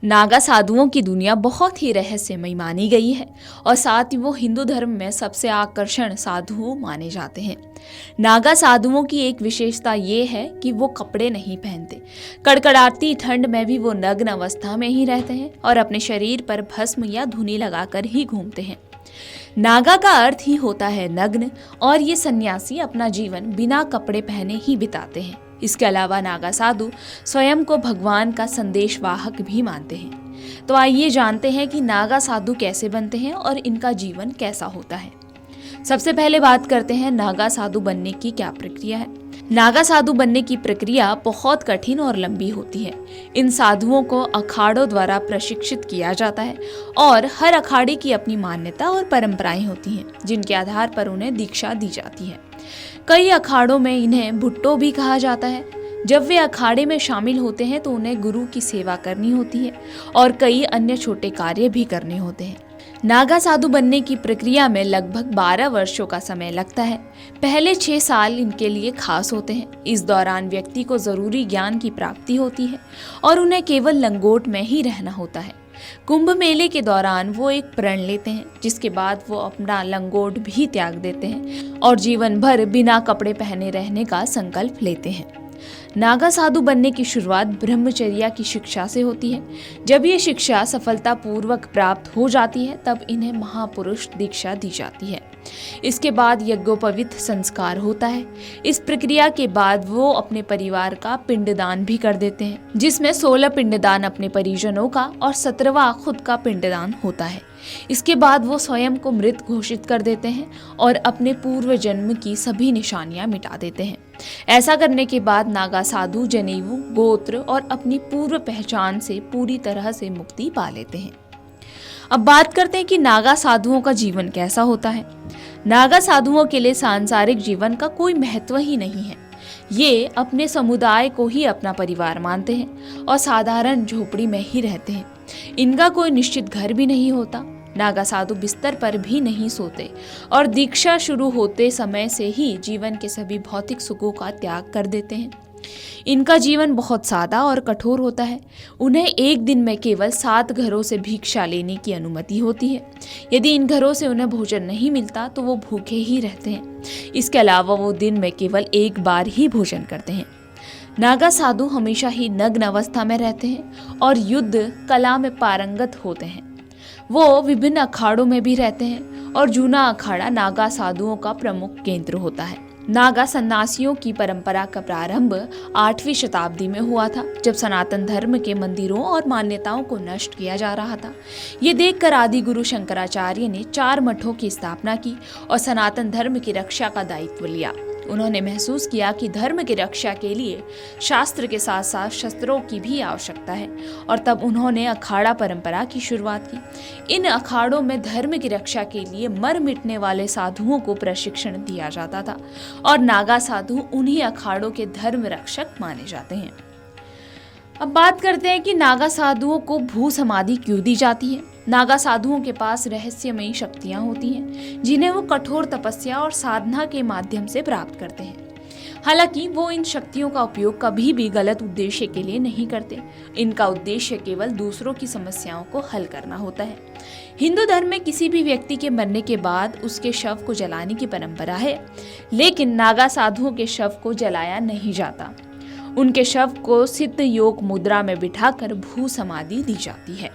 नागा साधुओं की दुनिया बहुत ही रहस्यमयी मानी गई है और साथ ही वो हिंदू धर्म में सबसे आकर्षण साधु माने जाते हैं। नागा साधुओं की एक विशेषता ये है कि वो कपड़े नहीं पहनते। कड़कड़ाती ठंड में भी वो नग्न अवस्था में ही रहते हैं और अपने शरीर पर भस्म या धुनी लगाकर ही घूमते हैं। नागा का अर्थ ही होता है नग्न और ये सन्यासी अपना जीवन बिना कपड़े पहने ही बिताते हैं। इसके अलावा नागा साधु स्वयं को भगवान का संदेशवाहक भी मानते हैं। तो आइए जानते हैं कि नागा साधु कैसे बनते हैं और इनका जीवन कैसा होता है। सबसे पहले बात करते हैं नागा साधु बनने की क्या प्रक्रिया है। नागा साधु बनने की प्रक्रिया बहुत कठिन और लंबी होती है। इन साधुओं को अखाड़ों द्वारा प्रशिक्षित किया जाता है और हर अखाड़े की अपनी मान्यता और परंपराएं होती हैं, जिनके आधार पर उन्हें दीक्षा दी जाती है। कई अखाड़ों में इन्हें भुट्टो भी कहा जाता है। जब वे अखाड़े में शामिल होते हैं तो उन्हें गुरु की सेवा करनी होती है और कई अन्य छोटे कार्य भी करने होते हैं। नागा साधु बनने की प्रक्रिया में लगभग 12 वर्षों का समय लगता है। पहले 6 साल इनके लिए खास होते हैं। इस दौरान व्यक्ति को जरूरी ज्ञान की प्राप्ति होती है और उन्हें केवल लंगोट में ही रहना होता है। कुंभ मेले के दौरान वो एक प्रण लेते हैं, जिसके बाद वो अपना लंगोट भी त्याग देते हैं और जीवन भर बिना कपड़े पहने रहने का संकल्प लेते हैं। नागा साधु बनने की शुरुआत ब्रह्मचर्या की शिक्षा से होती है। जब ये शिक्षा सफलतापूर्वक प्राप्त हो जाती है तब इन्हें महापुरुष दीक्षा दी जाती है। इसके बाद यज्ञोपवीत संस्कार होता है। इस प्रक्रिया के बाद वो अपने परिवार का पिंडदान भी कर देते हैं, जिसमें 16 पिंडदान अपने परिजनों का और 17वां खुद का पिंडदान होता है। इसके बाद वो स्वयं को मृत घोषित कर देते हैं और अपने पूर्व जन्म की सभी निशानियां मिटा देते हैं। ऐसा करने के बाद नागा साधु जनेऊ, गोत्र और अपनी पूर्व पहचान से पूरी तरह से मुक्ति पा लेते हैं। अब बात करते हैं कि नागा साधुओं का जीवन कैसा होता है। नागा साधुओं के लिए सांसारिक जीवन का कोई महत्व ही नहीं है। ये अपने समुदाय को ही अपना परिवार मानते हैं और साधारण झोपड़ी में ही रहते हैं। इनका कोई निश्चित घर भी नहीं होता। नागा साधु बिस्तर पर भी नहीं सोते और दीक्षा शुरू होते समय से ही जीवन के सभी भौतिक सुखों का त्याग कर देते हैं। इनका जीवन बहुत सादा और कठोर होता है। उन्हें एक दिन में केवल 7 घरों से भिक्षा लेने की अनुमति होती है। यदि इन घरों से उन्हें भोजन नहीं मिलता तो वो भूखे ही रहते हैं। इसके अलावा वो दिन में केवल एक बार ही भोजन करते हैं। नागा साधु हमेशा ही नग्न अवस्था में रहते हैं और युद्ध कला में पारंगत होते हैं। वो विभिन्न अखाड़ों में भी रहते हैं और जूना अखाड़ा नागा साधुओं का प्रमुख केंद्र होता है। नागा सन्यासियों की परंपरा का प्रारंभ 8वीं शताब्दी में हुआ था, जब सनातन धर्म के मंदिरों और मान्यताओं को नष्ट किया जा रहा था। ये देखकर आदि गुरु शंकराचार्य ने 4 मठों की स्थापना की और सनातन धर्म की रक्षा का दायित्व लिया। उन्होंने महसूस किया कि धर्म की रक्षा के लिए शास्त्र के साथ साथ शस्त्रों की भी आवश्यकता है और तब उन्होंने अखाड़ा परंपरा की शुरुआत की। इन अखाड़ों में धर्म की रक्षा के लिए मर मिटने वाले साधुओं को प्रशिक्षण दिया जाता था और नागा साधु उन्हीं अखाड़ों के धर्म रक्षक माने जाते हैं। अब बात करते हैं कि नागा साधुओं को भू समाधि क्यों दी जाती है। नागा साधुओं के पास रहस्यमयी शक्तियां होती हैं, जिन्हें वो कठोर तपस्या और साधना के माध्यम से प्राप्त करते हैं। हालांकि वो इन शक्तियों का उपयोग कभी भी गलत उद्देश्य के लिए नहीं करते। इनका उद्देश्य केवल दूसरों की समस्याओं को हल करना होता है। हिंदू धर्म में किसी भी व्यक्ति के मरने के बाद उसके शव को जलाने की परंपरा है, लेकिन नागा साधुओं के शव को जलाया नहीं जाता। उनके शव को सिद्ध योग मुद्रा में बिठाकर भू समाधि दी जाती है।